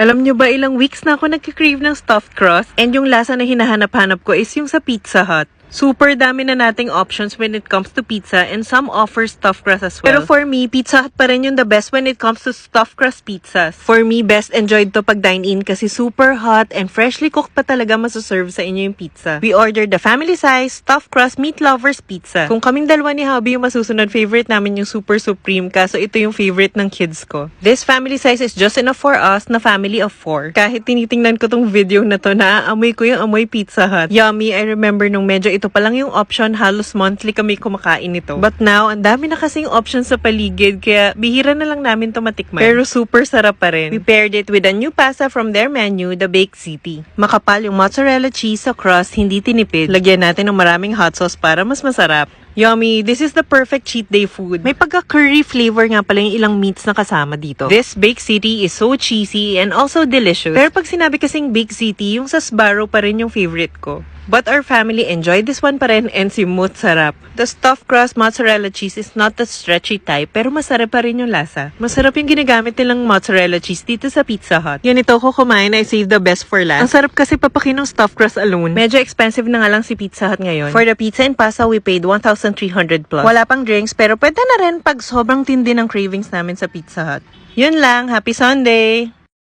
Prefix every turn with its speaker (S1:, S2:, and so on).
S1: Alam nyo ba, ilang weeks na ako nagkikrave ng stuffed crust and yung lasa na hinahanap-hanap ko is yung sa Pizza Hut. Super dami na nating options when it comes to pizza and some offer stuffed crust as well. Pero for me, Pizza Hut pa rin yung the best when it comes to stuffed crust pizzas. For me, best enjoyed to pag dine-in kasi super hot and freshly cooked pa talaga masaserve sa inyo yung pizza. We ordered the family size stuffed crust meat lovers pizza. Kung kaming dalawa ni Hubby yung masusunod, favorite namin yung super supreme kaso ito yung favorite ng kids ko. This family size is just enough for us na family of 4. Kahit tinitingnan ko tong video na to, naaamoy ko yung amoy Pizza Hut. Yummy, I remember nung medyo ito pa lang yung option, halos monthly kami kumakain nito. But now, ang dami na kasing options sa paligid, kaya bihira na lang namin to matikman. Pero super sarap pa rin. We paired it with a new pasta from their menu, the Baked City. Makapal yung mozzarella cheese sa crust, hindi tinipid. Lagyan natin ng maraming hot sauce para mas masarap. Yummy! This is the perfect cheat day food. May pagka-curry flavor nga pala yung ilang meats na kasama dito. This Baked City is so cheesy and also delicious. Pero pag sinabi kasing Baked City, yung sa Sbarro pa rin yung favorite ko. But our family enjoyed this one pa rin and simut sarap. The stuffed crust mozzarella cheese is not the stretchy type pero masarap pa rin yung lasa. Masarap yung ginagamit nilang mozzarella cheese dito sa Pizza Hut. Yan ito ko kumain, I saved the best for last. Ang sarap kasi papakin ng stuffed crust alone. Medyo expensive na nga lang si Pizza Hut ngayon. For the pizza and pasta, we paid 1,300 plus. Wala pang drinks pero pwede na rin pag sobrang tindi ng cravings namin sa Pizza Hut. Yun lang, happy Sunday!